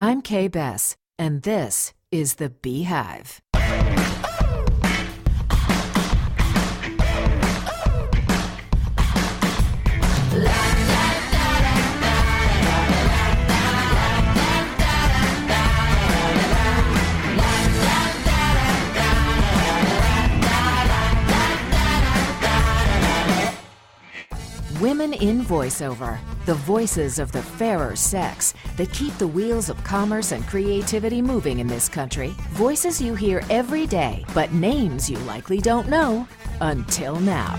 I'm Kay Bess, and this is The Beehive. Women in voiceover, the voices of the fairer sex that keep the wheels of commerce and creativity moving in this country. Voices you hear every day, but names you likely don't know until now.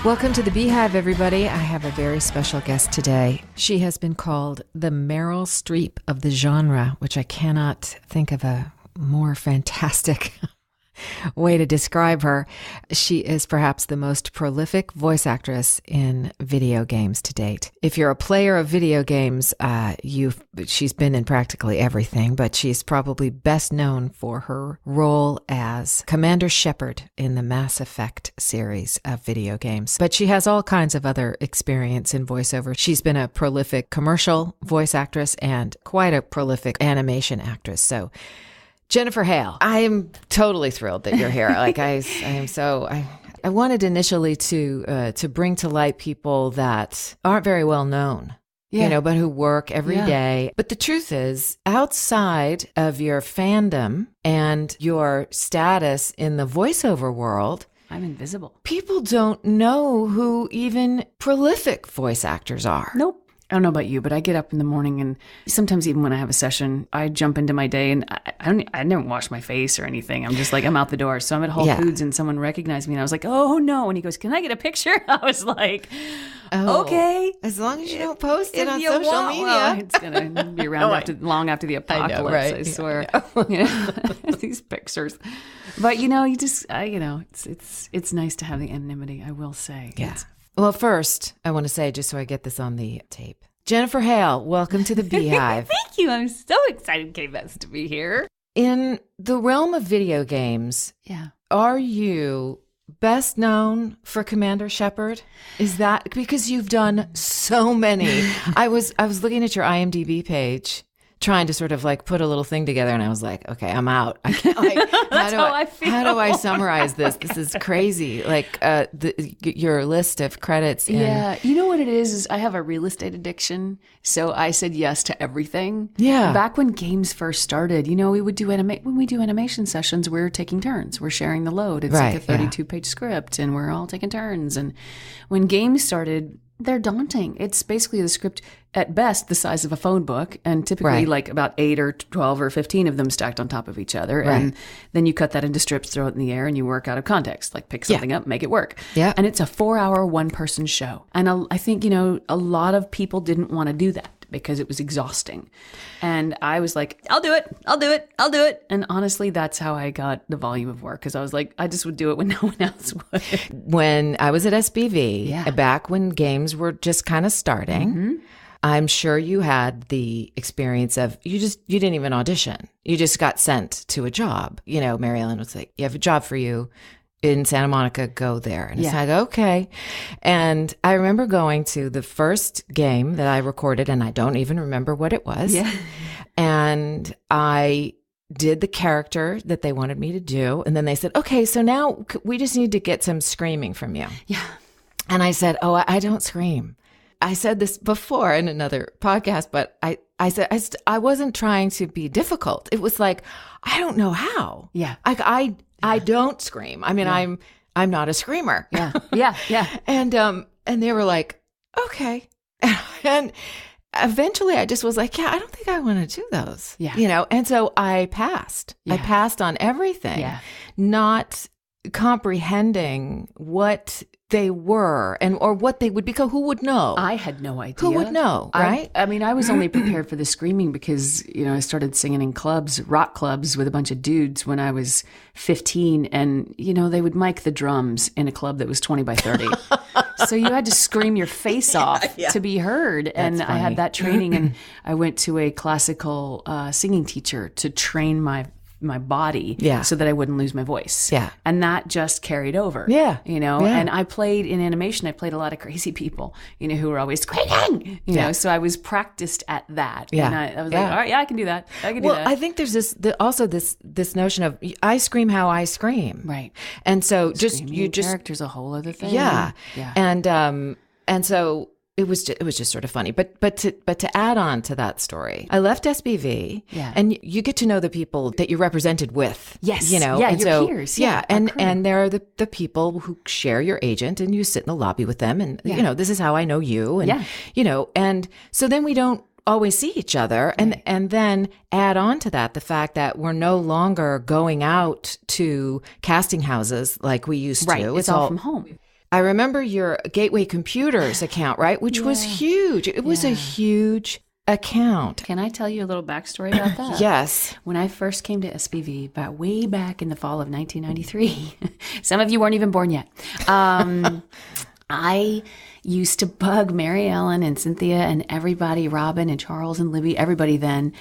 Welcome to the Beehive, everybody. I have a very special guest today. She has been called the Meryl Streep of the genre, which I cannot think of a more fantastic way to describe her. She is perhaps the most prolific voice actress in video games to date. If you're a player of video games, she's been in practically everything, but she's probably best known for her role as Commander Shepard in the Mass Effect series of video games. But she has all kinds of other experience in voiceover. She's been a prolific commercial voice actress and quite a prolific animation actress. So Jennifer Hale, I am totally thrilled that you're here. I wanted initially to bring to light people that aren't very well known, but who work every day. But the truth is, outside of your fandom and your status in the voiceover world, I'm invisible. People don't know who even prolific voice actors are. Nope. I don't know about you, but I get up in the morning and sometimes even when I have a session, I jump into my day and I never wash my face or anything. I'm just like, I'm out the door. So I'm at Whole Foods and someone recognized me and I was like, oh no. And he goes, can I get a picture? I was like, okay. As long as you don't post it on social media. Well, it's going to be around long after the apocalypse, I swear. These pictures. But it's nice to have the anonymity, I will say. Yeah. Well, first, I want to say, just so I get this on the tape, Jennifer Hale, welcome to the Beehive. Thank you. I'm so excited, K-Bess, to be here. In the realm of video games, are you best known for Commander Shepard? Is that because you've done so many? I was looking at your IMDb page, trying to sort of like put a little thing together, and I was like, okay, I'm out. I can't, That's how I feel. How do I summarize this? This is crazy. Like your list of credits. Yeah, you know what it is I have a real estate addiction, so I said yes to everything. Yeah. Back when games first started, we would do when we do animation sessions, we're taking turns. We're sharing the load. It's like a 32-page script, and we're all taking turns. And when games started, they're daunting. It's basically the script at best the size of a phone book, and typically like about 8 or 12 or 15 of them stacked on top of each other. Right. And then you cut that into strips, throw it in the air, and you work out of context, like pick something up, make it work. Yeah. And it's a 4-hour one-person show. And I think, a lot of people didn't want to do that because it was exhausting. And I was like, I'll do it. And honestly, that's how I got the volume of work, because I was like, I just would do it when no one else would. When I was at SBV, back when games were just kind of starting, I'm sure you had the experience of you didn't even audition. You just got sent to a job. Mary Ellen was like, you have a job for you in Santa Monica, go there. And it's like, okay. And I remember going to the first game that I recorded, and I don't even remember what it was. Yeah. And I did the character that they wanted me to do. And then they said, okay, so now we just need to get some screaming from you. Yeah. And I said, oh, I don't scream. I said this before in another podcast, but I said I wasn't trying to be difficult. It was like, I don't know how. Yeah. I don't scream. I mean, I'm not a screamer. Yeah. Yeah. And they were like, okay. And eventually I just was like, I don't think I want to do those. Yeah. And so I passed. I passed on everything, not comprehending what they were or what they would become. Who would know? I had no idea. Who would know, right? I mean, I was only prepared for the screaming because, I started singing in clubs, rock clubs with a bunch of dudes when I was 15. And, they would mic the drums in a club that was 20 by 30. So you had to scream your face off to be heard. And I had that training, and I went to a classical singing teacher to train my my body Yeah. so that I wouldn't lose my voice. Yeah. And that just carried over. Yeah. Yeah. And I played in animation, I played a lot of crazy people, who were always screaming, know, so I was practiced at that. Yeah. And I was like, all right, I can do that. I can do that. Well, I think there's this notion of I scream how I scream. Right. And so character's a whole other thing. Yeah. And so it was just sort of funny. But to add on to that story, I left SBV, and you get to know the people that you're represented with. Yes. And your so, peers. And there are the people who share your agent, and you sit in the lobby with them, and this is how I know you, and and so then we don't always see each other, and then add on to that the fact that we're no longer going out to casting houses like we used to. It's all from home. I remember your Gateway Computers account, right? Which was huge. It was a huge account. Can I tell you a little backstory about that? Yes. When I first came to SBV, about way back in the fall of 1993, some of you weren't even born yet. I used to bug Mary Ellen and Cynthia and everybody, Robin and Charles and Libby, everybody then.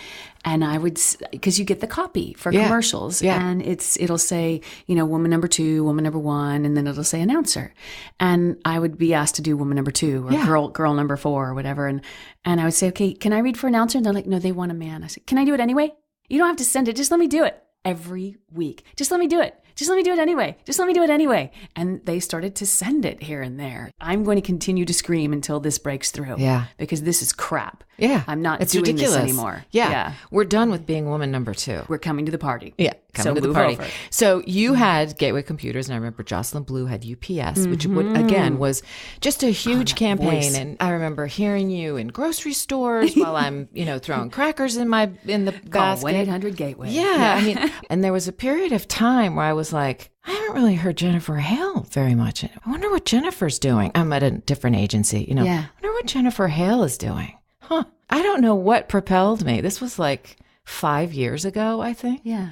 And I would, because you get the copy for commercials, and it'll say, woman number 2, woman number 1, and then it'll say announcer. And I would be asked to do woman number 2 or girl number 4 or whatever. And I would say, okay, can I read for announcer? And they're like, no, they want a man. I said, can I do it anyway? You don't have to send it. Just let me do it every week. Just let me do it. Just let me do it anyway. Just let me do it anyway. And they started to send it here and there. I'm going to continue to scream until this breaks through. Yeah. Because this is crap. Yeah. I'm not it's doing ridiculous. this anymore. Yeah. We're done with being woman number 2. We're coming to the party. Yeah. Coming to the move party. over. So you had Gateway Computers, and I remember Jocelyn Blue had UPS, which again was just a huge campaign. Voice. And I remember hearing you in grocery stores while I'm, throwing crackers in the Call basket. 1-800-GATEWAY. Yeah. I mean, and there was a period of time where I was like, I haven't really heard Jennifer Hale very much. I wonder what Jennifer's doing. I'm at a different agency, I wonder what Jennifer Hale is doing. Huh. I don't know what propelled me. This was like 5 years ago, I think. Yeah.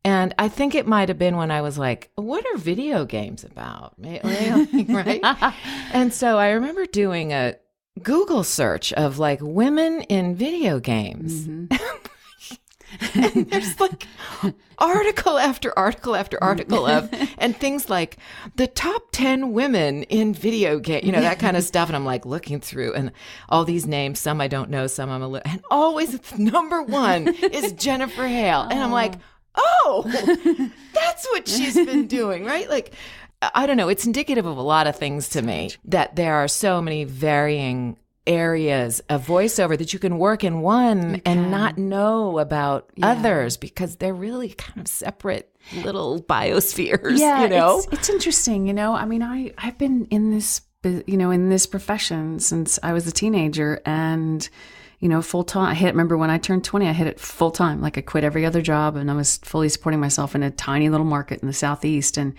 And I think it might have been when I was like, what are video games about? Right? And so I remember doing a Google search of like women in video games. And there's like article after article after article of, and things like the top 10 women in video game, that kind of stuff. And I'm like looking through and all these names, some I don't know, some and always number 1 is Jennifer Hale. And I'm like, oh, that's what she's been doing, right? Like, I don't know. It's indicative of a lot of things to me that there are so many varying areas of voiceover that you can work in one and not know about others because they're really kind of separate little biospheres, It's interesting, I mean, I've been in this, in this profession since I was a teenager and, full time. Remember when I turned 20, I hit it full time. Like I quit every other job and I was fully supporting myself in a tiny little market in the Southeast. And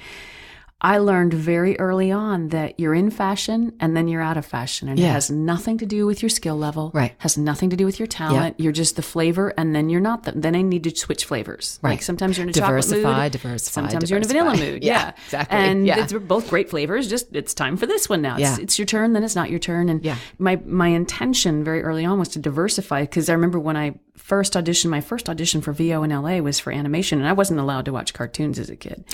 I learned very early on that you're in fashion and then you're out of fashion. And it has nothing to do with your skill level. Right. Has nothing to do with your talent. You're just the flavor and then you're not. Then I need to switch flavors. Right. Like sometimes you're in a chocolate mood. Diversify. Sometimes you're in a vanilla mood. Yeah. Exactly. And it's both great flavors. Just it's time for this one now. It's your turn, then it's not your turn. And my intention very early on was to diversify because I remember when I my first audition for VO in LA was for animation, and I wasn't allowed to watch cartoons as a kid.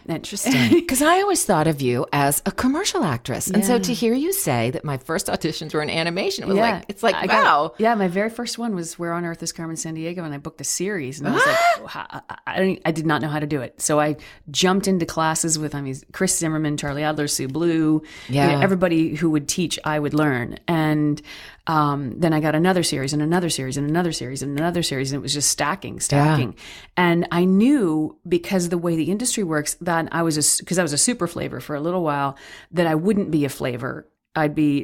Interesting. Because I always thought of you as a commercial actress. And so to hear you say that my first auditions were in animation, it was wow. My very first one was Where on Earth is Carmen Sandiego, and I booked a series, and I was like, I did not know how to do it. So I jumped into classes with, Chris Zimmerman, Charlie Adler, Sue Blue, everybody who would teach, I would learn. And then I got another series and another series and another series and another series, and it was just stacking. Yeah. And I knew because the way the industry works that because I was a super flavor for a little while, that I wouldn't be a flavor.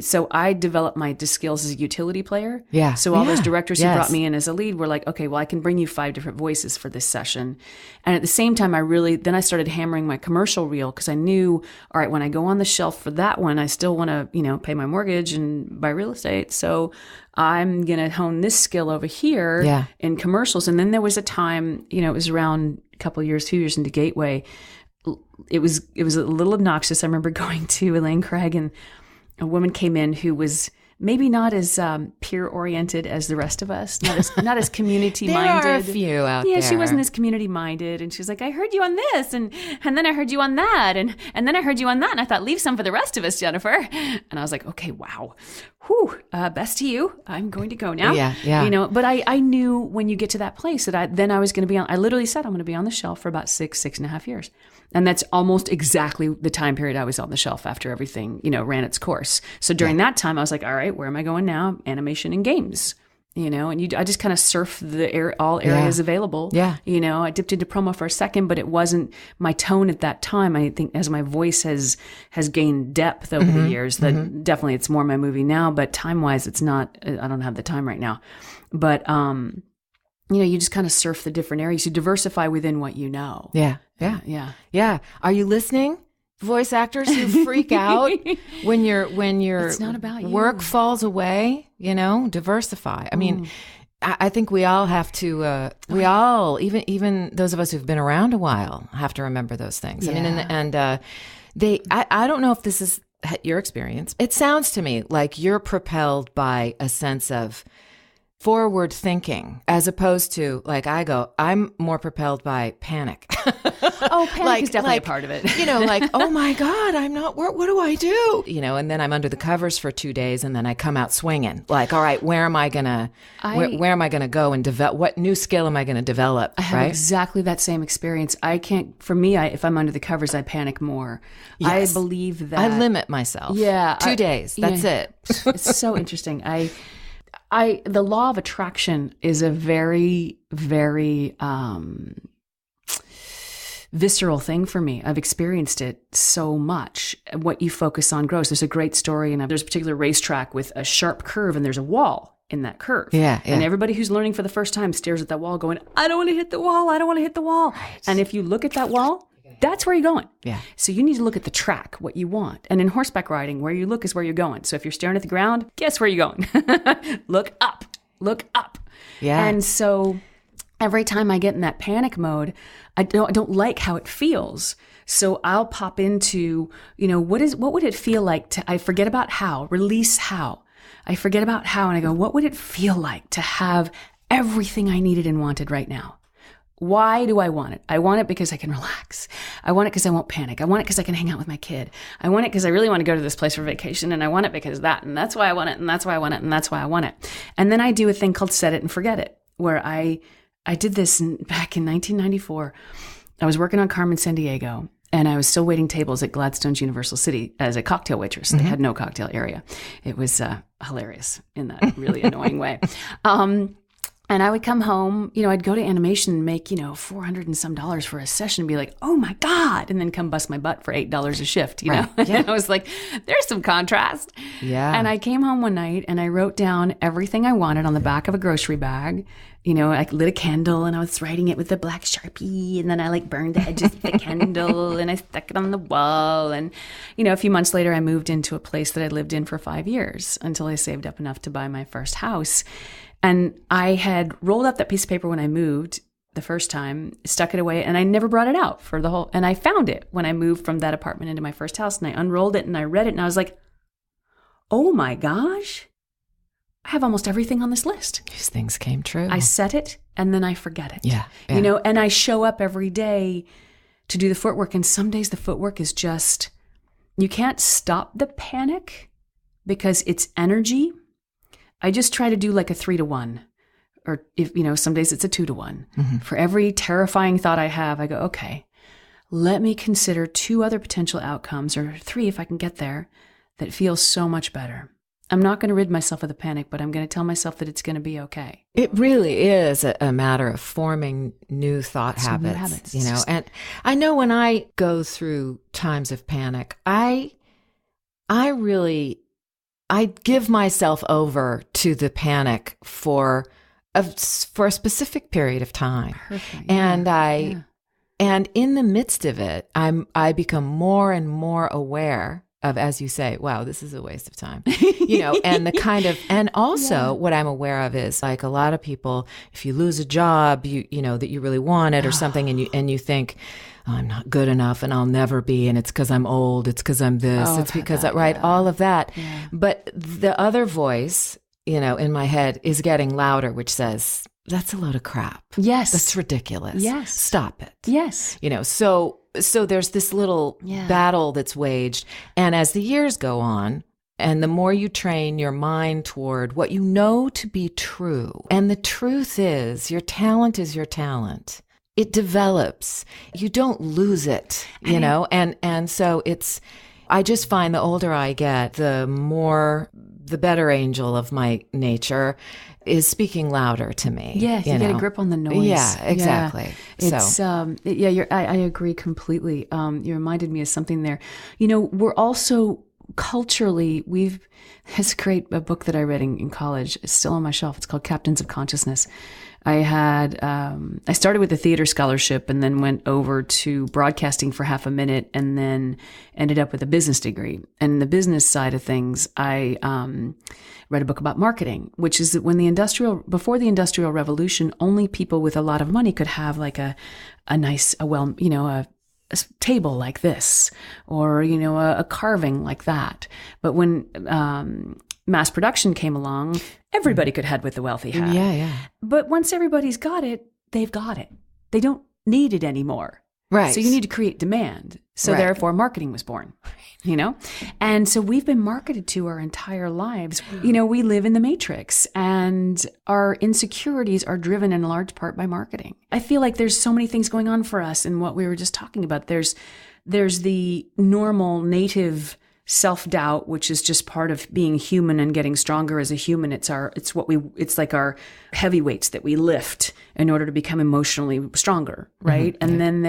So I developed my skills as a utility player. Yeah. So all those directors who brought me in as a lead were like, okay, well, I can bring you 5 different voices for this session. And at the same time, then I started hammering my commercial reel because I knew, all right, when I go on the shelf for that one, I still want to, pay my mortgage and buy real estate. So I'm going to hone this skill over here in commercials. And then there was a time, it was around a couple of years, 2 years into Gateway. It was a little obnoxious. I remember going to Elaine Craig and a woman came in who was maybe not as peer oriented as the rest of us, not as community minded. There are a few out there. Yeah, she wasn't as community minded, and she was like, I heard you on this, and then I heard you on that, and then I heard you on that, and I thought, leave some for the rest of us, Jennifer. And I was like, okay, wow, whew, best to you. I'm going to go now. Yeah. But I knew when you get to that place that I was going to be on. I literally said I'm going to be on the shelf for about 6.5 years. And that's almost exactly the time period I was on the shelf after everything, ran its course. So during that time, I was like, all right, where am I going now? Animation and games, and I just kind of surfed all areas available. Yeah. I dipped into promo for a second, but it wasn't my tone at that time. I think as my voice has gained depth over the years, that definitely it's more my movie now, but time-wise, it's not, I don't have the time right now. But, you just kind of surf the different areas. You diversify within what you know. Yeah. Are you listening, voice actors who freak out when your it's not about you. Work falls away? Diversify. I mean, I think we all have to. We all, even those of us who've been around a while, have to remember those things. Yeah. I mean, I don't know if this is your experience. It sounds to me like you're propelled by a sense of forward thinking, as opposed to, like I go, I'm more propelled by panic. Oh, panic is definitely a part of it. Oh my God, I'm not, what do I do? And then I'm under the covers for 2 days, and then I come out swinging. Like, all right, where am I going to go and develop? What new skill am I going to develop? I have exactly that same experience. If I'm under the covers, I panic more. Yes. I believe that. I limit myself. Yeah. 2 days. That's it. It's so interesting. The law of attraction is a very, very visceral thing for me. I've experienced it so much. What you focus on grows. There's a great story, and there's a particular racetrack with a sharp curve, and there's a wall in that curve. Yeah. And everybody who's learning for the first time stares at that wall going, I don't want to hit the wall. I don't want to hit the wall. Right. And if you look at that wall, that's where you're going. Yeah. So you need to look at the track, what you want. And in horseback riding, where you look is where you're going. So if you're staring at the ground, guess where you're going? Look up. Look up. Yeah. And so every time I get in that panic mode, I don't like how it feels. So I'll pop into, what would it feel like I forget about how, release how. I forget about how, and I go, what would it feel like to have everything I needed and wanted right now? Why do I want it? I want it because I can relax. I want it because I won't panic. I want it because I can hang out with my kid. I want it because I really want to go to this place for vacation, and I want it because and that's why I want it, and that's why I want it, and that's why I want it. And then I do a thing called set it and forget it, where I did this back in 1994. I was working on Carmen Sandiego, and I was still waiting tables at Gladstone's Universal City as a cocktail waitress. They had no cocktail area. It was hilarious in that really annoying way. And I would come home, I'd go to animation and make, $400 and some for a session and be like, oh my God, and then come bust my butt for $8 a shift, know? Yeah. And I was like, there's some contrast. Yeah. And I came home one night and I wrote down everything I wanted on the back of a grocery bag. I lit a candle and I was writing it with a black Sharpie, and then I burned the edges of the candle and I stuck it on the wall. And, a few months later, I moved into a place that I lived in for 5 years until I saved up enough to buy my first house. And I had rolled up that piece of paper when I moved the first time, stuck it away, and I never brought it out and I found it when I moved from that apartment into my first house, and I unrolled it and I read it and I was like, oh my gosh, I have almost everything on this list. These things came true. I set it and then I forget it. Yeah. And I show up every day to do the footwork, and some days the footwork is just, you can't stop the panic because it's energy. I just try to do like a 3-to-1, or if, some days it's a 2-to-1. Mm-hmm. For every terrifying thought I have, I go, okay, let me consider 2 other potential outcomes, or 3 if I can get there, that feels so much better. I'm not going to rid myself of the panic, but I'm going to tell myself that it's going to be okay. It really is a matter of forming new thought habits, And I know when I go through times of panic, I give myself over to the panic for a specific period of time. Perfect. And and in the midst of it, I become more and more aware of, as you say, wow, this is a waste of time, and the kind of, and also what I'm aware of is like a lot of people, if you lose a job, you know, that you really wanted or something, and you think, oh, I'm not good enough and I'll never be. And it's because I'm old. It's because I'm this. It's because, right. All of that. Yeah. But the other voice, in my head is getting louder, which says, that's a load of crap. Yes. That's ridiculous. Yes. Stop it. Yes. So there's this little battle that's waged. And as the years go on, and the more you train your mind toward what you know to be true, and the truth is your talent is your talent. It develops. You don't lose it, and so I just find the older I get, the better angel of my nature is speaking louder to me. Yeah, you get a grip on the noise. Yeah, exactly. Yeah. It's I agree completely. You reminded me of something there. We're also culturally, there's a book that I read in college. It's still on my shelf. It's called Captains of Consciousness. I started with a theater scholarship and then went over to broadcasting for half a minute and then ended up with a business degree. And the business side of things, I read a book about marketing, which is that before the Industrial Revolution, only people with a lot of money could have like a table like this, or, a carving like that. But when mass production came along, everybody could head what the wealthy had. Yeah. But once everybody's got it, they've got it. They don't need it anymore. Right. So you need to create demand. So therefore marketing was born, And so we've been marketed to our entire lives. We live in the matrix, and our insecurities are driven in large part by marketing. I feel like there's so many things going on for us in what we were just talking about. There's the normal native self-doubt, which is just part of being human and getting stronger as a human. It's like our heavyweights that we lift in order to become emotionally stronger, right? Mm-hmm. And then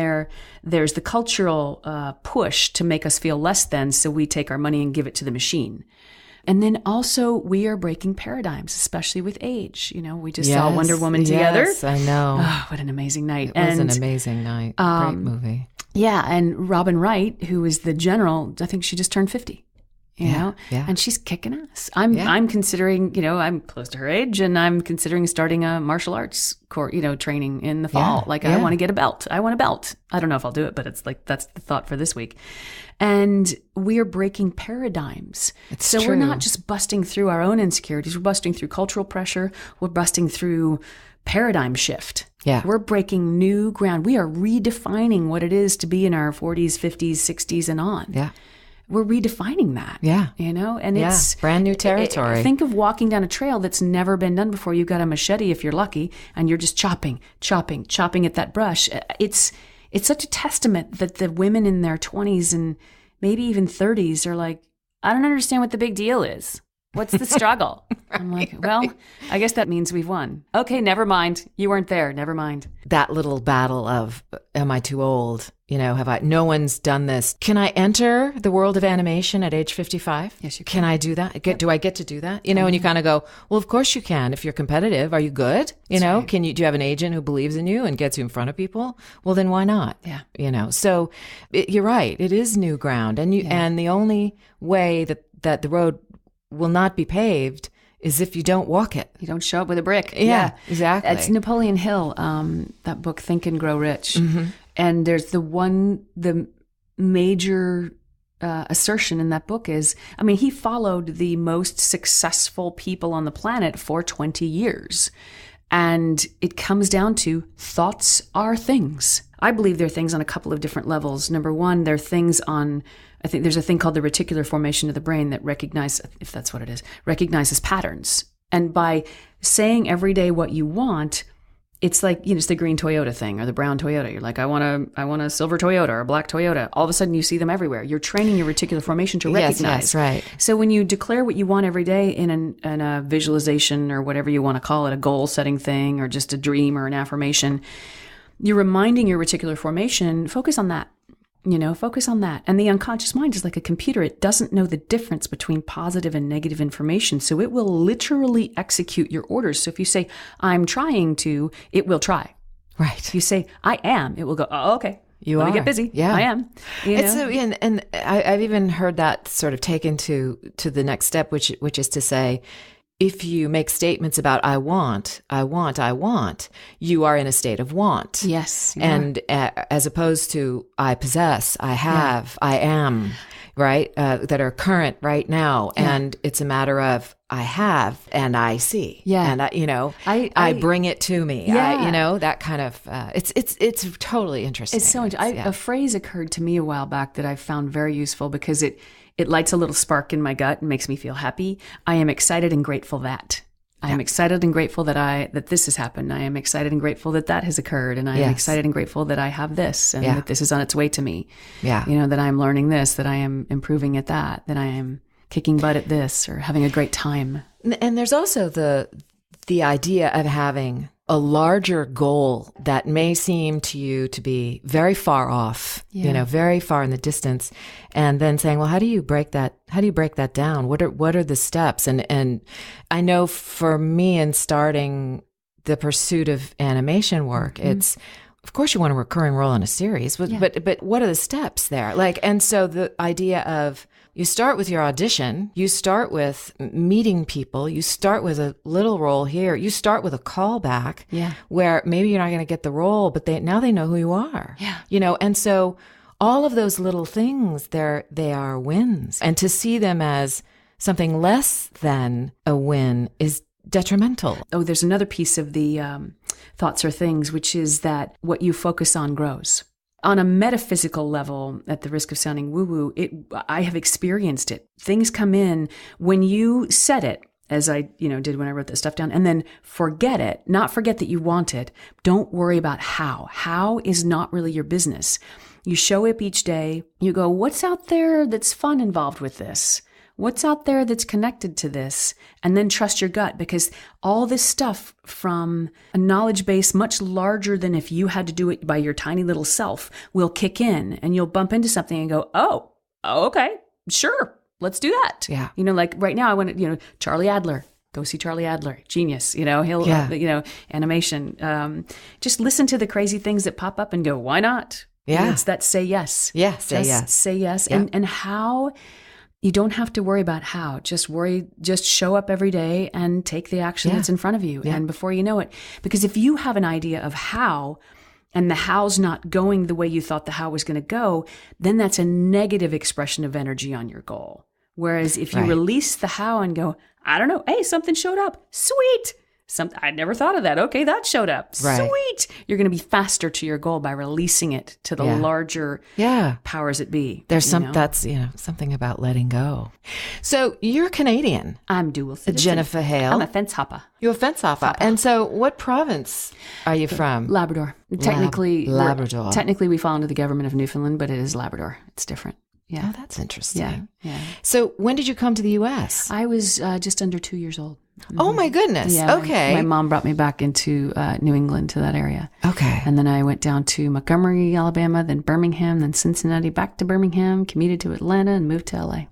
there's the cultural push to make us feel less than, so we take our money and give it to the machine. And then also we are breaking paradigms, especially with age. We just saw Wonder Woman together. Yes, I know. Oh, what an amazing night. It was an amazing night. Great movie. Yeah, and Robin Wright, who is the general, I think she just turned 50. You know, and she's kicking ass. I'm considering, I'm close to her age, and I'm considering starting a martial arts training in the fall. I want to get a belt. I want a belt. I don't know if I'll do it, but it's like that's the thought for this week. And we are breaking paradigms. So we're not just busting through our own insecurities. We're busting through cultural pressure. We're busting through paradigm shift. Yeah. We're breaking new ground. We are redefining what it is to be in our 40s, 50s, 60s, and on. Yeah. We're redefining that. Yeah. And it's brand new territory. Think of walking down a trail that's never been done before. You've got a machete if you're lucky, and you're just chopping at that brush. It's such a testament that the women in their 20s and maybe even 30s are like, I don't understand what the big deal is. What's the struggle? I'm like, well, I guess that means we've won. Okay, never mind. You weren't there. Never mind. That little battle of, am I too old? No one's done this. Can I enter the world of animation at age 55? Yes, you can. Can I do that? Do I get to do that? And you kind of go, well, of course you can. If you're competitive, are you good? Right. Do you have an agent who believes in you and gets you in front of people? Well, then why not? Yeah. So you're right. It is new ground. And the only way that the road will not be paved is if you don't walk it. You don't show up with a brick. Yeah, exactly. It's Napoleon Hill, that book, Think and Grow Rich. Mm-hmm. And there's the major assertion in that book is, he followed the most successful people on the planet for 20 years. And it comes down to thoughts are things. I believe they're things on a couple of different levels. Number one, they're things on, I think there's a thing called the reticular formation of the brain that recognizes patterns. And by saying every day what you want, it's like, it's the green Toyota thing or the brown Toyota. You're like, I want a silver Toyota or a black Toyota. All of a sudden you see them everywhere. You're training your reticular formation to recognize. Yes, right. So when you declare what you want every day in a visualization or whatever you want to call it, a goal setting thing or just a dream or an affirmation, you're reminding your reticular formation, focus on that. Focus on that. And the unconscious mind is like a computer. It doesn't know the difference between positive and negative information. So it will literally execute your orders. So if you say, I'm trying to, it will try. Right. If you say, I am, it will go, oh, okay. You Let are. me get busy. Yeah. I am. And I've even heard that sort of taken to the next step, which is to say, if you make statements about I want, you are in a state of want. Yes. And as opposed to I possess, I have, I am, right? That are current right now. Yeah. And it's a matter of I have and I see. Yeah. And I bring it to me. Yeah. That kind of, it's totally interesting. It's so interesting. A phrase occurred to me a while back that I found very useful because it lights a little spark in my gut and makes me feel happy. I am excited and grateful that. I am excited and grateful that this has happened. I am excited and grateful that has occurred. And I am excited and grateful that I have this and that this is on its way to me. Yeah. That I'm learning this, that I am improving at that I am kicking butt at this or having a great time. And there's also the idea of having a larger goal that may seem to you to be very far off, very far in the distance, and then saying, well, how do you break that down? What are the steps? And I know for me in starting the pursuit of animation work, it's, of course you want a recurring role in a series, but what are the steps there? And so the idea of, you start with your audition, you start with meeting people, you start with a little role here, you start with a callback where maybe you're not going to get the role, but now they know who you are. Yeah. And so all of those little things, they are wins. And to see them as something less than a win is detrimental. Oh, there's another piece of the thoughts or things, which is that what you focus on grows. On a metaphysical level, at the risk of sounding woo-woo, I have experienced it. Things come in when you set it, as I did when I wrote that stuff down, and then forget it, not forget that you want it. Don't worry about how. How is not really your business. You show up each day, you go, what's out there that's fun involved with this? What's out there that's connected to this? And then trust your gut, because all this stuff from a knowledge base much larger than if you had to do it by your tiny little self will kick in, and you'll bump into something and go, oh, okay, sure, let's do that. Yeah. Like right now I went to, Charlie Adler. Go see Charlie Adler. Genius. He'll, animation. Just listen to the crazy things that pop up and go, why not? Yeah. It's that say yes. Yeah. Say yes. Say yes. Yeah. And how. You don't have to worry about how. Just show up every day and take the action that's in front of you. Yeah. And before you know it, because if you have an idea of how, and the how's not going the way you thought the how was going to go, then that's a negative expression of energy on your goal. Whereas if you release the how and go, I don't know, hey, something showed up. Sweet. I never thought of that. Okay, that showed up. Right. Sweet. You're going to be faster to your goal by releasing it to the larger powers that be. There's something about letting go. So you're Canadian. I'm dual citizen. Jennifer Hale. I'm a fence hopper. You're a fence hopper. And so what province are you from? Labrador. Technically, Labrador. Technically, we fall under the government of Newfoundland, but it is Labrador. It's different. Yeah. Oh, that's interesting. Yeah. So when did you come to the U.S.? I was just under 2 years old. Oh, my goodness. Yeah, okay. My mom brought me back into New England, to that area. Okay. And then I went down to Montgomery, Alabama, then Birmingham, then Cincinnati, back to Birmingham, commuted to Atlanta, and moved to L.A.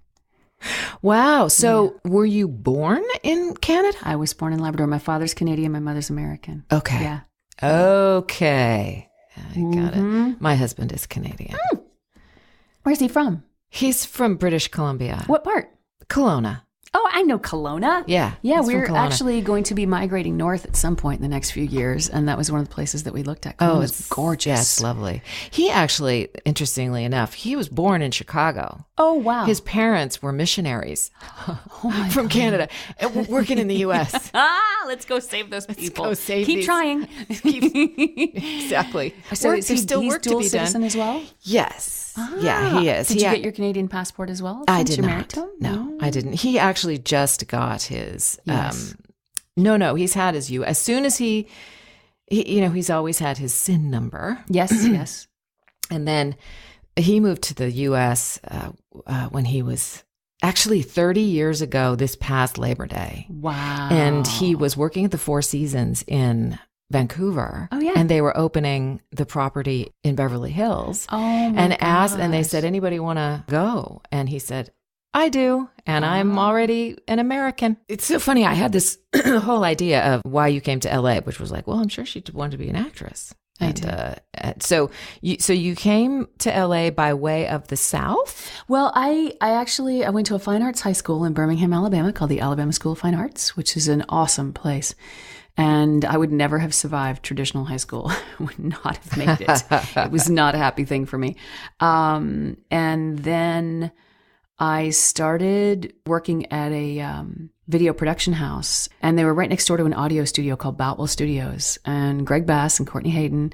Wow. So were you born in Canada? I was born in Labrador. My father's Canadian, my mother's American. Okay. Yeah. Okay. I got it. My husband is Canadian. Where's he from? He's from British Columbia. What part? Kelowna. Oh, I know Kelowna. Yeah. Yeah, we're actually going to be migrating north at some point in the next few years. And that was one of the places that we looked at. Kelowna it's gorgeous. Yeah, it's lovely. He actually, interestingly enough, he was born in Chicago. Oh, wow. His parents were missionaries from Canada, working in the U.S. Let's go save those people. Let's go save Keep trying. Exactly. So there's still work to be done. He's dual citizen as well? Yes. Yeah, he is. Did you get your Canadian passport as well? I did you're not. Married to him? No, I didn't. He actually just got his. Yes. No, he's had his U. As soon as he, he's always had his SIN number. Yes, yes. And then he moved to the U.S. When he was actually 30 years ago. This past Labor Day. Wow. And he was working at the Four Seasons in Vancouver. Oh, yeah. And they were opening the property in Beverly Hills. Oh, and they said, anybody want to go? And he said, I do. And I'm already an American. It's so funny. I had this whole idea of why you came to LA, which was like, well, I'm sure she wanted to be an actress. I did. So you came to LA by way of the South? Well, I went to a fine arts high school in Birmingham, Alabama called the Alabama School of Fine Arts, which is an awesome place. And I would never have survived traditional high school. I would not have made it. It was not a happy thing for me. And then I started working at a video production house, and they were right next door to an audio studio called Boutwell Studios. And Greg Bass and Courtney Hayden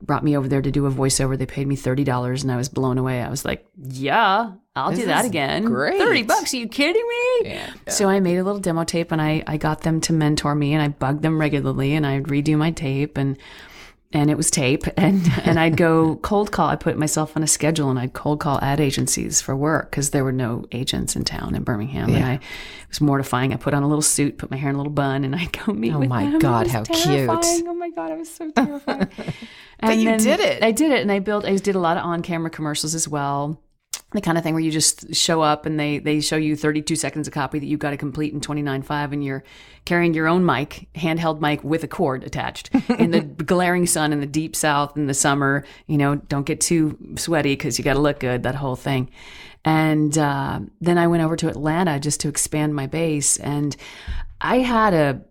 brought me over there to do a voiceover. They paid me $30, and I was blown away. I was like, yeah, I'll do that again. Great. $30, are you kidding me? Yeah. So I made a little demo tape, and I got them to mentor me, and I bugged them regularly, and I'd redo my tape, and it was tape, and I'd go cold call. I put myself on a schedule, and I'd cold call ad agencies for work because there were no agents in town in Birmingham, and it was mortifying. I put on a little suit, put my hair in a little bun, and I'd go meet with them. Oh my God, how terrifying. cute. Oh my God, I was so terrified. But you did it. I did it, and I did a lot of on-camera commercials as well. The kind of thing where you just show up and they show you 32 seconds of copy that you've got to complete in 29.5, and you're carrying your own mic, handheld mic with a cord attached in the glaring sun in the deep South in the summer. Don't get too sweaty because you got to look good, that whole thing. And then I went over to Atlanta just to expand my base, and I had a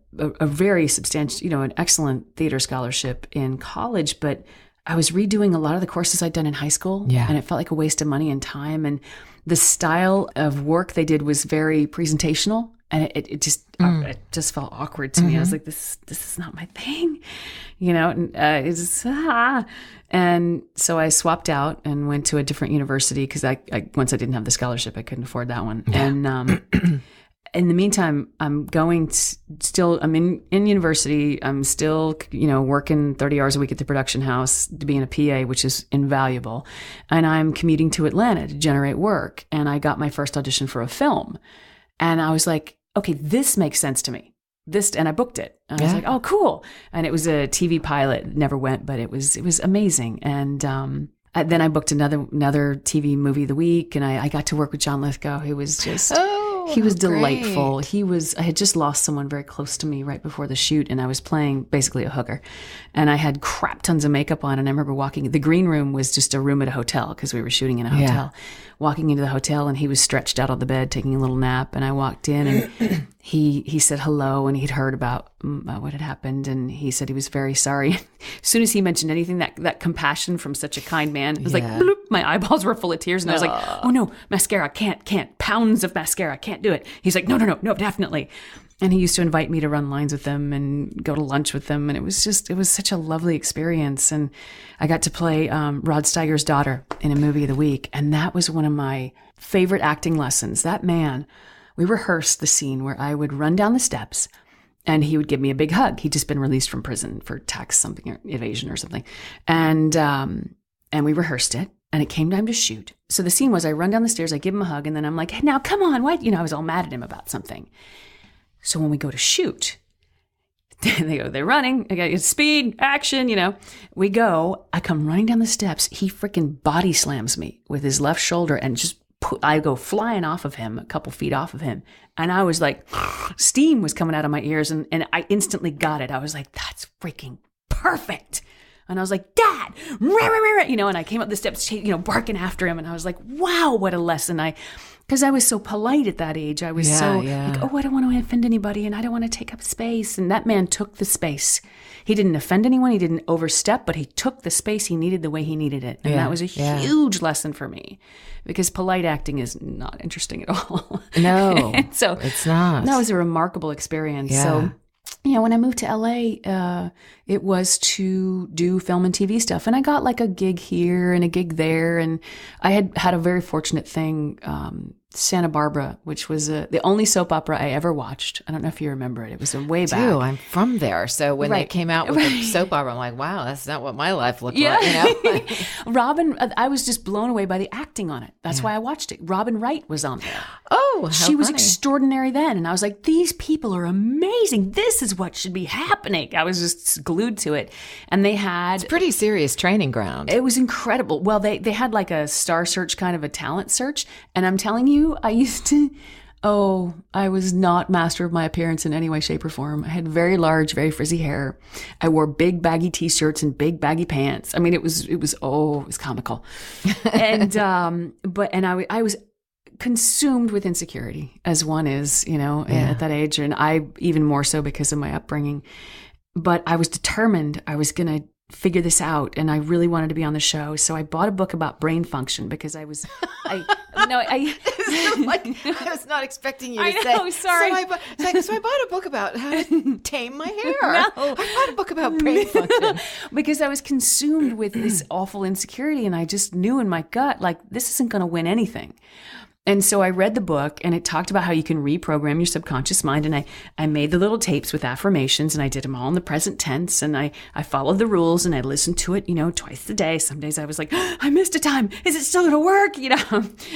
very substantial, an excellent theater scholarship in college, but I was redoing a lot of the courses I'd done in high school, and it felt like a waste of money and time. And the style of work they did was very presentational, and it just felt awkward to me. I was like, this is not my thing, And so I swapped out and went to a different university because once I didn't have the scholarship, I couldn't afford that one. Yeah. And in the meantime, I'm in university. I'm still, working 30 hours a week at the production house to be in a PA, which is invaluable. And I'm commuting to Atlanta to generate work. And I got my first audition for a film. And I was like, okay, this makes sense to me. And I booked it. And I was like, oh, cool. And it was a TV pilot. It never went, but it was amazing. And then I booked another TV movie of the week. And I got to work with John Lithgow, who was just... He was delightful. Great. I had just lost someone very close to me right before the shoot, and I was playing basically a hooker, and I had crap tons of makeup on. And I remember the green room was just a room at a hotel because we were shooting in a hotel. Walking into the hotel, and he was stretched out on the bed taking a little nap. And I walked in, and he said hello, and he'd heard about what had happened, and he said he was very sorry. As soon as he mentioned anything, that compassion from such a kind man, it was like bloop, my eyeballs were full of tears, and I was like, oh no, mascara, can't, pounds of mascara, can't do it. He's like, no, definitely. And he used to invite me to run lines with them and go to lunch with them. And it was such a lovely experience. And I got to play Rod Steiger's daughter in a movie of the week. And that was one of my favorite acting lessons. That man, we rehearsed the scene where I would run down the steps and he would give me a big hug. He'd just been released from prison for tax something or evasion or something. And we rehearsed it. And it came time to shoot. So the scene was I run down the stairs, I give him a hug, and then I'm like, hey, now come on, why? I was all mad at him about something. So when we go to shoot, they're running, I got speed, action, we go, I come running down the steps, he freaking body slams me with his left shoulder and I go flying off of him, a couple feet off of him. And I was like, steam was coming out of my ears, and I instantly got it. I was like, that's freaking perfect. And I was like, Dad, and I came up the steps, barking after him. And I was like, wow, what a lesson. Because I was so polite at that age. I was like, oh, I don't want to offend anybody and I don't want to take up space. And that man took the space. He didn't offend anyone. He didn't overstep, but he took the space he needed the way he needed it. And that was a huge lesson for me because polite acting is not interesting at all. No, so it's not. That was a remarkable experience. Yeah. So, when I moved to LA, it was to do film and TV stuff. And I got like a gig here and a gig there. And I had a very fortunate thing. Santa Barbara, which was the only soap opera I ever watched. I don't know if you remember it. It was way back. I'm from there. So when they came out with the soap opera, I'm like, wow, that's not what my life looked like. Robin, I was just blown away by the acting on it. That's why I watched it. Robin Wright was on there. Oh, she was extraordinary then. And I was like, these people are amazing. This is what should be happening. I was just glued to it. And they had... It's pretty serious training ground. It was incredible. Well, they had like a star search, kind of a talent search. And I'm telling you, I used to Oh, I was not master of my appearance in any way, shape, or form. I had very large, very frizzy hair. I wore big baggy t-shirts and big baggy pants. I mean, it was comical. And, I was consumed with insecurity, as one is, at that age. And I even more so because of my upbringing. But I was determined I was going to figure this out, and I really wanted to be on the show. So I bought a book about brain function because I was I was not expecting you to say. Know, sorry. So I bought a book about how to tame my hair. No. I bought a book about brain function. Because I was consumed with this awful insecurity, and I just knew in my gut, like, this isn't going to win anything. And so I read the book, and it talked about how you can reprogram your subconscious mind. And I made the little tapes with affirmations, and I did them all in the present tense. And I followed the rules, and I listened to it, twice a day. Some days I was like, I missed a time. Is it still going to work?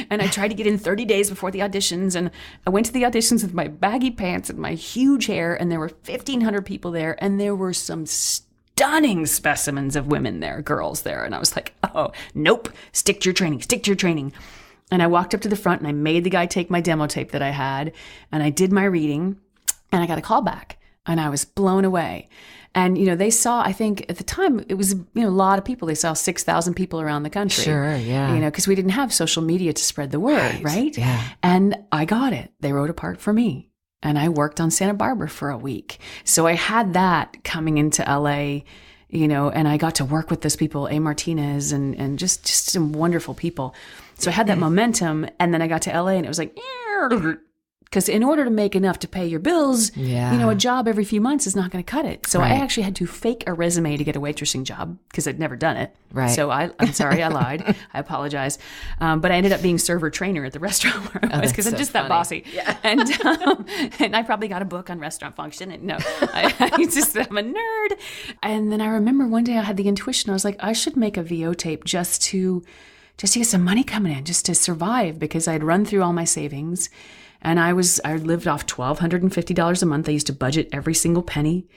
And I tried to get in 30 days before the auditions. And I went to the auditions with my baggy pants and my huge hair. And there were 1,500 people there. And there were some stunning specimens of women there, girls there. And I was like, oh, nope. Stick to your training. And I walked up to the front, and I made the guy take my demo tape that I had, and I did my reading, and I got a call back, and I was blown away. And, they saw, I think at the time it was, a lot of people. They saw 6,000 people around the country. Sure, yeah. Because we didn't have social media to spread the word, right? Yeah. And I got it. They wrote a part for me, and I worked on Santa Barbara for a week. So I had that coming into LA, and I got to work with those people, A. Martinez, and just some wonderful people. So I had that momentum, and then I got to LA, and it was like, because in order to make enough to pay your bills, a job every few months is not going to cut it. So I actually had to fake a resume to get a waitressing job because I'd never done it. Right. So I'm sorry, I lied. I apologize. But I ended up being server trainer at the restaurant where I was because I'm just that bossy. Yeah. And I probably got a book on restaurant function. And I'm a nerd. And then I remember one day I had the intuition. I was like, I should make a VO tape just to get some money coming in, just to survive, because I'd run through all my savings. And I lived off $1,250 a month. I used to budget every single penny.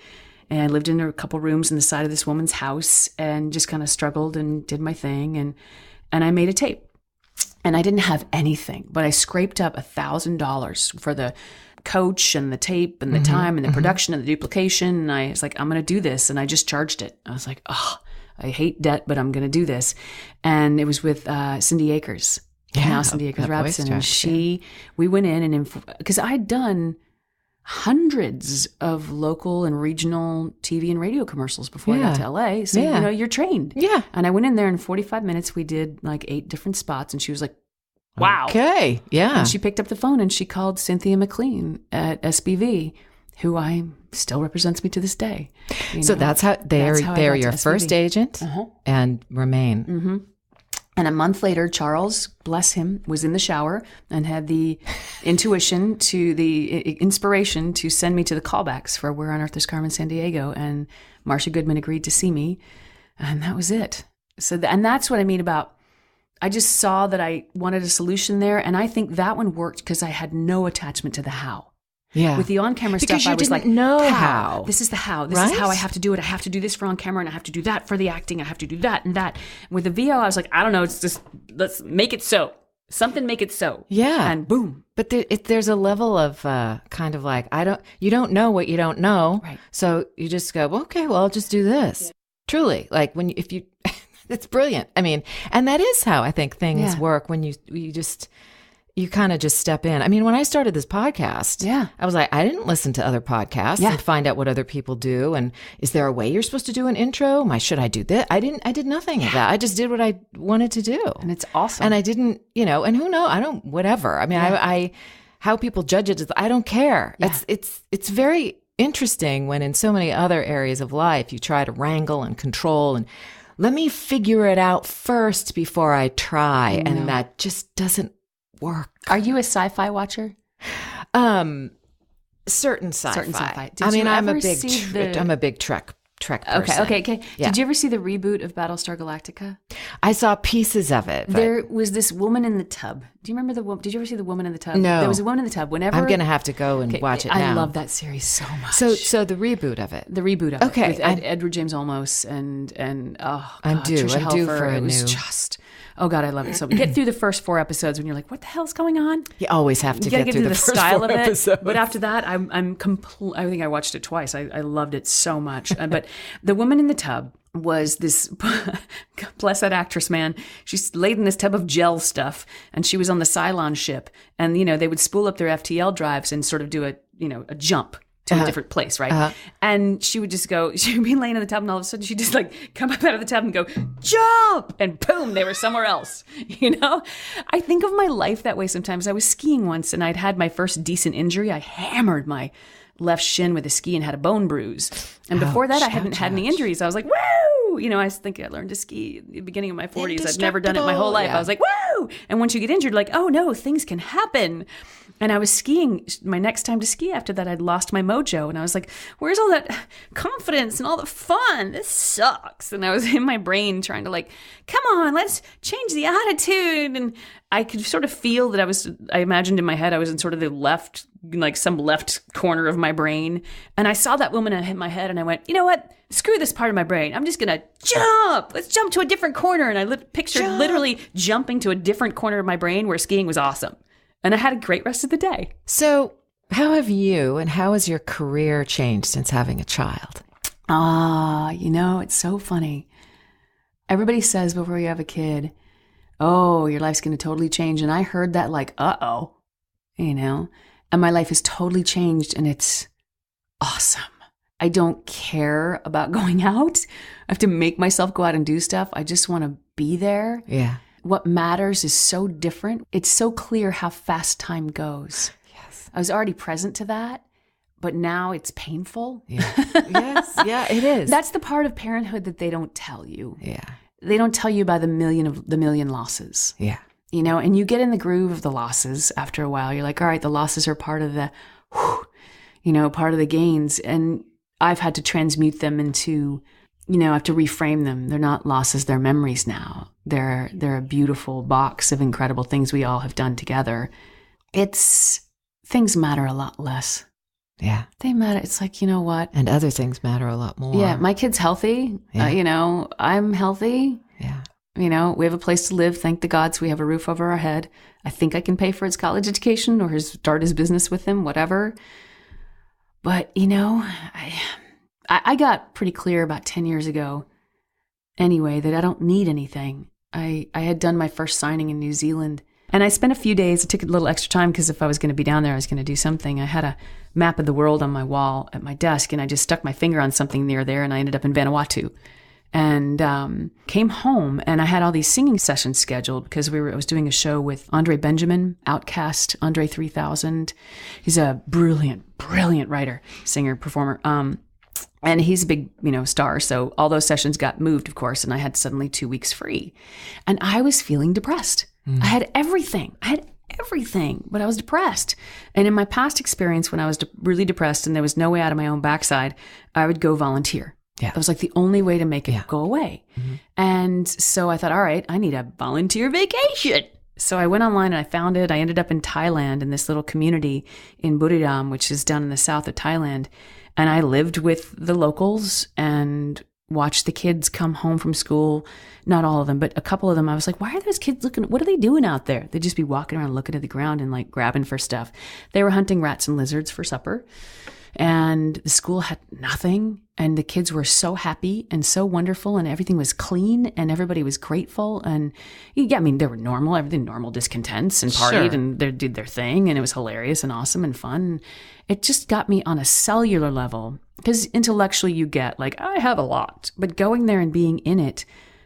And I lived in a couple rooms in the side of this woman's house and just kind of struggled and did my thing. And I made a tape. And I didn't have anything, but I scraped up $1,000 for the coach and the tape and the time and the production and the duplication. And I was like, I'm going to do this. And I just charged it. I was like, I hate debt, but I'm going to do this. And it was with Cindy Akers. Yeah, now Cindy Akers Rabson. And we went in and, because I'd done hundreds of local and regional TV and radio commercials before I got to LA. So, you're trained. Yeah. And I went in there in 45 minutes. We did like 8 different spots. And she was like, wow. Okay. Yeah. And she picked up the phone and she called Cynthia McLean at SBV, who still represents me to this day. So that's how they're your first agent and remain. Mm-hmm. And a month later, Charles, bless him, was in the shower and had the inspiration to send me to the callbacks for Where on Earth is Carmen Sandiego. And Marcia Goodman agreed to see me. And that was it. So, and that's what I mean about, I just saw that I wanted a solution there. And I think that one worked because I had no attachment to the how. Yeah. With the on-camera stuff, I was like, know how. This is the how. This is how I have to do it. I have to do this for on-camera, and I have to do that for the acting. I have to do that and that. And with the VO, I was like, I don't know. It's just, let's make it so. Something make it so. Yeah. And boom. But there's a level of kind of like, you don't know what you don't know. Right. So you just go, okay, well, I'll just do this. Yeah. Truly. Like it's brilliant. I mean, and that is how I think things work when you kind of just step in. I mean, when I started this podcast, I was like, I didn't listen to other podcasts and find out what other people do. And is there a way you're supposed to do an intro? Should I do this? I did nothing of that. I just did what I wanted to do. And it's awesome. And I didn't, and who knows? Whatever. I mean, I how people judge it, I don't care. Yeah. It's very interesting when in so many other areas of life, you try to wrangle and control and let me figure it out first before I try. And that just doesn't work. Are you a sci-fi watcher? Certain sci-fi. I'm a big Trek person. Okay. Yeah. Did you ever see the reboot of Battlestar Galactica? I saw pieces of it. There was this woman in the tub. Do you remember the woman? Did you ever see the woman in the tub? No. There was a woman in the tub. Whenever I'm going to have to go and watch it now. I love that series so much. So the reboot of it. The reboot of it. Okay. With Edward James Olmos and I'm due Tricia Helfer. for a new. It was just Oh God, I love it. So get through the first 4 episodes when you're like, what the hell's going on? You always have to get through the first style 4 of it. episodes. But after that, I think I watched it twice. I loved it so much. But the woman in the tub was this, bless that actress, man. She's laid in this tub of gel stuff, and she was on the Cylon ship. And, they would spool up their FTL drives and sort of do a jump to a different place, right? And she would just go, she'd be laying in the tub, and all of a sudden she'd just like come up out of the tub and go, jump! And boom, they were somewhere else, I think of my life that way sometimes. I was skiing once, and I'd had my first decent injury. I hammered my left shin with a ski and had a bone bruise. And before that, I hadn't had any injuries. I was like, woo! I was thinking I learned to ski at the beginning of my 40s. I'd never done it my whole life. Yeah. I was like, woo! And once you get injured, like, oh no, things can happen. And I was skiing. My next time to ski after that, I'd lost my mojo. And I was like, where's all that confidence and all the fun? This sucks. And I was in my brain trying to like, come on, let's change the attitude. And I could sort of feel that I imagined in my head, I was in sort of the left, like some left corner of my brain. And I saw that woman hit my head, and I went, you know what? Screw this part of my brain. I'm just going to jump. Let's jump to a different corner. And I pictured literally jumping to a different corner of my brain where skiing was awesome. And I had a great rest of the day. So how have you and how has your career changed since having a child? It's so funny. Everybody says before you have a kid, oh, your life's going to totally change. And I heard that like, uh-oh, and my life has totally changed, and it's awesome. I don't care about going out. I have to make myself go out and do stuff. I just want to be there. Yeah. What matters is so different. It's so clear how fast time goes. Yes. I was already present to that, but now it's painful. Yeah. Yes. Yeah, it is. That's the part of parenthood that they don't tell you. Yeah. They don't tell you about the million losses. Yeah. And you get in the groove of the losses after a while. You're like, all right, the losses are part of the, part of the gains. And I've had to transmute them into, I have to reframe them. They're not losses, they're memories now. They're a beautiful box of incredible things we all have done together. Things matter a lot less. Yeah. They matter. It's like, you know what? And other things matter a lot more. Yeah. My kid's healthy. Yeah. I'm healthy. Yeah. We have a place to live. Thank the gods we have a roof over our head. I think I can pay for his college education or start his business with him, whatever. But, I got pretty clear about 10 years ago anyway that I don't need anything. I had done my first signing in New Zealand, and I spent a few days. It took a little extra time because if I was going to be down there, I was going to do something. I had a map of the world on my wall at my desk, and I just stuck my finger on something near there, and I ended up in Vanuatu. And came home, and I had all these singing sessions scheduled because I was doing a show with Andre Benjamin, Outcast, Andre 3000. He's a brilliant writer, singer, performer. And he's a big, star. So all those sessions got moved, of course, and I had suddenly 2 weeks free. And I was feeling depressed. I had everything, but I was depressed. And in my past experience, when I was really depressed and there was no way out of my own backside, I would go volunteer. Yeah. It was like the only way to make it go away. Mm-hmm. And so I thought, all right, I need a volunteer vacation. So I went online and I found it. I ended up in Thailand in this little community in Buriram, which is down in the south of Thailand. And I lived with the locals and watched the kids come home from school. Not all of them, but a couple of them. I was like, why are those kids looking? What are they doing out there? They'd just be walking around looking at the ground and like grabbing for stuff. They were hunting rats and lizards for supper. And the school had nothing. And the kids were so happy and so wonderful, and everything was clean and everybody was grateful. And they were normal discontents and partied and they did their thing. And it was hilarious and awesome and fun. It just got me on a cellular level, because intellectually you get like, I have a lot, but going there and being in it.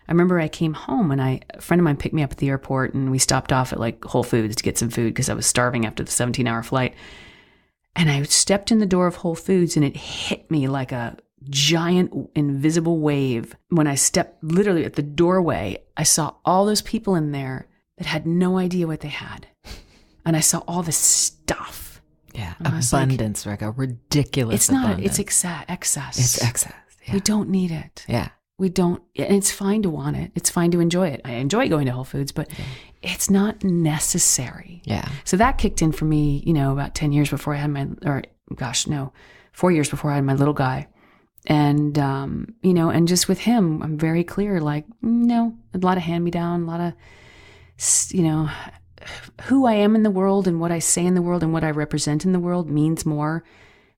I remember I came home and a friend of mine picked me up at the airport, and we stopped off at like Whole Foods to get some food because I was starving after the 17-hour flight. And I stepped in the door of Whole Foods, and it hit me like a giant invisible wave. When I stepped literally at the doorway, I saw all those people in there that had no idea what they had. And I saw all this stuff. Yeah, abundance, like a ridiculous abundance. It's excess. It's excess. Yeah. We don't need it. Yeah. We don't, and it's fine to want it. It's fine to enjoy it. I enjoy going to Whole Foods, but it's not necessary. Yeah. So that kicked in for me, about 10 years before I had 4 years before I had my little guy. And, and just with him, I'm very clear, like, no, a lot of hand-me-down, a lot of, who I am in the world and what I say in the world and what I represent in the world means more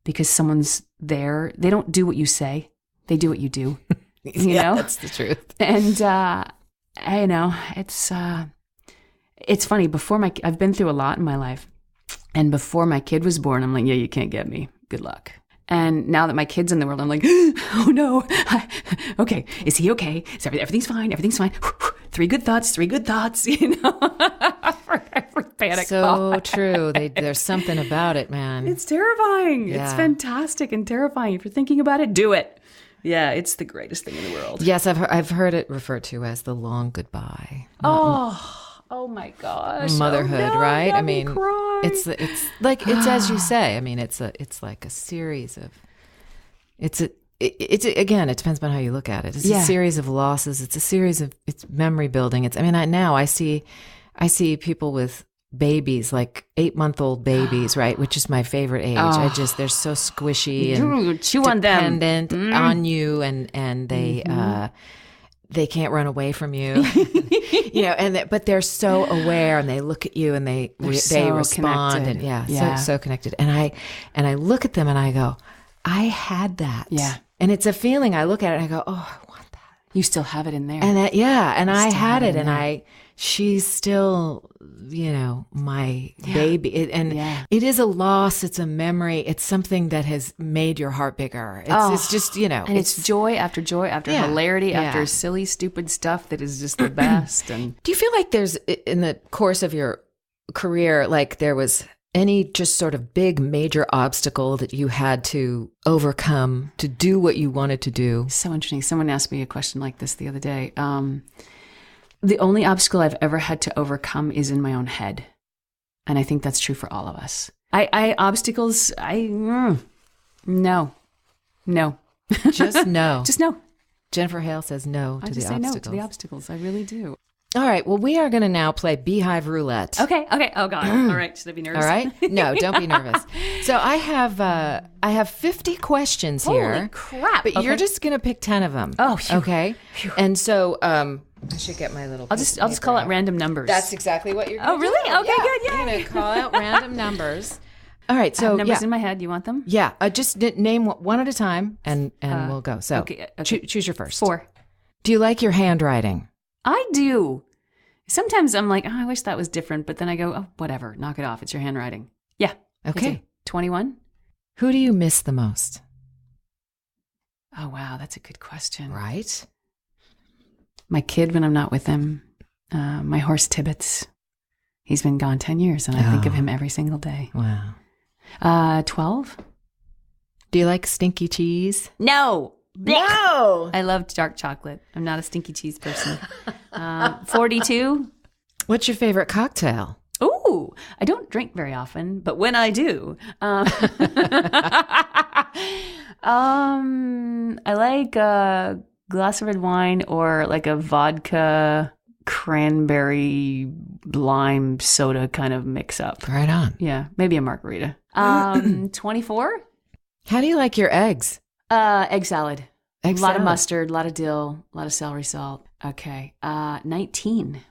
because someone's there. They don't do what you say. They do what you do. You know? That's the truth. And, it's funny. I've been through a lot in my life. And before my kid was born, I'm like, yeah, you can't get me. Good luck. And now that my kid's in the world, I'm like, oh no. Okay. Is he okay? Everything's fine. Everything's fine. 3 good thoughts, you know? for every panic so true. There's something about it, man. It's terrifying. Yeah. It's fantastic and terrifying. If you're thinking about it, do it. Yeah, it's the greatest thing in the world. Yes, I've heard it referred to as the long goodbye. Oh my gosh. Motherhood, right? I mean, cry. it's like, it's as you say. I mean, it's like a series of, again, it depends on how you look at it. It's a series of losses. It's a series of, it's memory building. I see people with babies, like 8-month-old babies, right? Which is my favorite age. They're so squishy and chew on them. dependent on you, and they can't run away from you, but they're so aware, and they look at you, and they respond, connected. and so connected. And I look at them, and I go, I had that. Yeah. And it's a feeling. I look at it, and I go, oh, I want that. You still have it in there. And I had it, and she's still, my baby. It is a loss. It's a memory. It's something that has made your heart bigger. It's just, and it's joy after hilarity, after silly, stupid stuff that is just the best. And do you feel like there's, in the course of your career, like there was any just sort of big major obstacle that you had to overcome to do what you wanted to do? So interesting. Someone asked me a question like this the other day. The only obstacle I've ever had to overcome is in my own head. And I think that's true for all of us. No. Just no. Just no. Jennifer Hale says no to the obstacles. I just say no to the obstacles. I really do. All right. Well, we are going to now play Beehive Roulette. Okay. Oh God. All right. Should I be nervous? All right. No, don't be nervous. So I have 50 questions here. Holy crap! But you're just going to pick 10 of them. Oh, phew. Okay. Phew. And so I should get my little. I'll just call out random numbers. That's exactly what you're going to do. Oh, really? Okay. Yeah. Good. Yeah. You're going to call out random numbers. All right. So I have numbers in my head. You want them? Yeah. Just name one at a time, and we'll go. So okay. Choose your first. 4. Do you like your handwriting? I do. Sometimes I'm like, I wish that was different. But then I go, oh, whatever. Knock it off. It's your handwriting. Yeah. Okay. 21. Who do you miss the most? Oh, wow. That's a good question. Right. My kid when I'm not with him. My horse Tibbets. He's been gone 10 years, and I think of him every single day. Wow. 12. Do you like stinky cheese? No. No. I love dark chocolate. I'm not a stinky cheese person. 42. What's your favorite cocktail? Ooh, I don't drink very often, but when I do, I like a glass of red wine or like a vodka cranberry lime soda kind of mix up. Right on. Yeah, maybe a margarita. 24. How do you like your eggs? Egg salad. Egg a lot salad. of mustard, a lot of dill, a lot of celery salt. Okay. 19.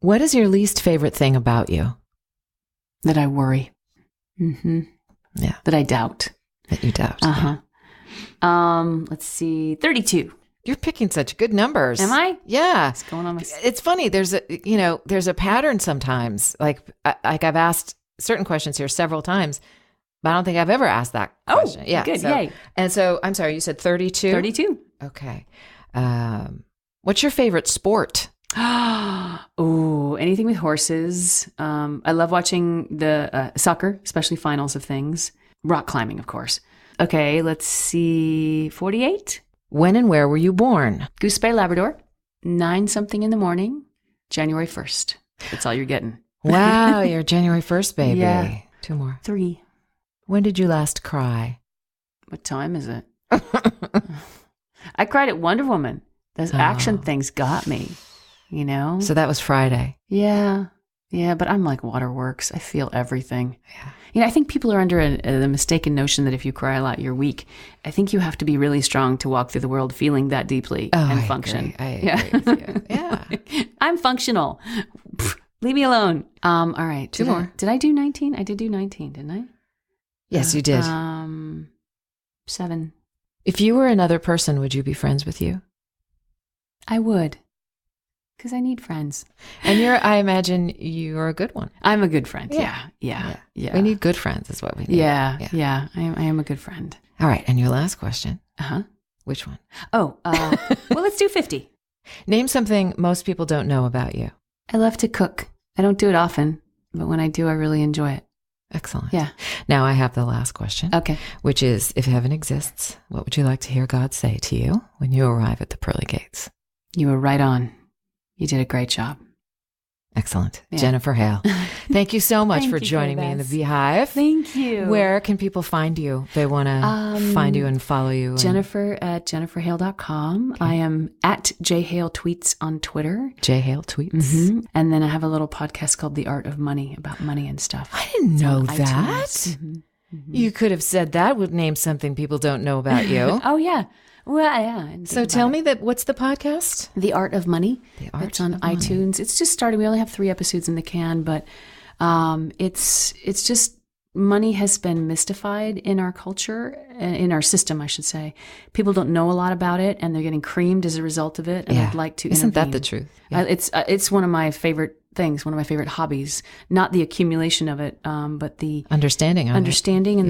What is your least favorite thing about you? That I worry. Mm-hmm. Yeah. That I doubt. That you doubt. Uh-huh. Yeah. Let's see. 32. You're picking such good numbers. Am I? Yeah. What's going on? It's funny. There's a pattern sometimes. Like I've asked certain questions here several times, but I don't think I've ever asked that question. Oh, yeah. Good. So, Yay. And so, I'm sorry, you said 32? 32. Okay. What's your favorite sport? Oh, anything with horses. I love watching the soccer, especially finals of things. Rock climbing, of course. Okay, let's see. 48. When and where were you born? Goose Bay, Labrador. 9-something in the morning, January 1st. That's all you're getting. Wow, you're January 1st, baby. Yeah. 2 more. 3. When did you last cry? What time is it? I cried at Wonder Woman. Those action things got me, you know? So that was Friday. Yeah. Yeah, but I'm like waterworks. I feel everything. Yeah. You know, I think people are under the mistaken notion that if you cry a lot, you're weak. I think you have to be really strong to walk through the world feeling that deeply and function. I agree with you. Yeah. I'm functional. Leave me alone. All right. Two more. Did I do 19? I did do 19, didn't I? Yes, you did. 7. If you were another person, would you be friends with you? I would. Because I need friends. And I imagine you're a good one. I'm a good friend. Yeah. We need good friends is what we need. Yeah. I am a good friend. All right. And your last question. Uh-huh. Which one? Oh, well, let's do 50. Name something most people don't know about you. I love to cook. I don't do it often, but when I do, I really enjoy it. Excellent. Yeah. Now I have the last question. Okay. Which is, if heaven exists, what would you like to hear God say to you when you arrive at the pearly gates? You were right on. You did a great job. Excellent. Yeah. Jennifer Hale, thank you so much for Thank you, joining me in the Bess. Beehive. Thank you. Where can people find you? They want to find you and follow you. Jennifer at jenniferhale.com. Okay. I am at jhaletweets on Twitter. Jhale Tweets. Mm-hmm. And then I have a little podcast called The Art of Money, about money and stuff. I didn't know that. Mm-hmm. Mm-hmm. You could have said that would name something people don't know about you. Oh, yeah. Well, yeah. So tell me what's the podcast? The Art of Money. It's on iTunes. Money. It's just started. We only have 3 episodes in the can, but it's just money has been mystified in our culture, in our system, I should say. People don't know a lot about it, and they're getting creamed as a result of it. And I'd like to Isn't intervene. that the truth? Yeah. It's one of my favorite things, one of my favorite hobbies. Not the accumulation of it, but the understanding and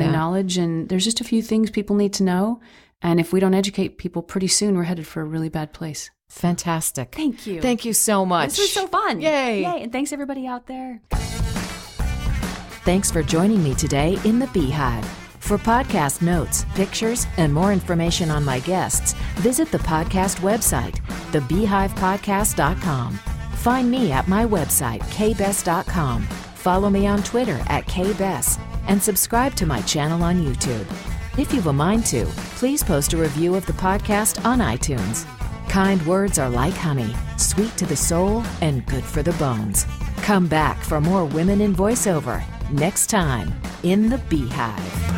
the knowledge. And there's just a few things people need to know. And if we don't educate people, pretty soon we're headed for a really bad place. Fantastic. Thank you. Thank you so much. This was so fun. Yay. Yay. And thanks everybody out there. Thanks for joining me today in the Beehive. For podcast notes, pictures, and more information on my guests, visit the podcast website, thebeehivepodcast.com. Find me at my website, kbess.com. Follow me on Twitter at kbess, and subscribe to my channel on YouTube. If you've a mind to, please post a review of the podcast on iTunes. Kind words are like honey, sweet to the soul and good for the bones. Come back for more Women in Voiceover next time in the Beehive.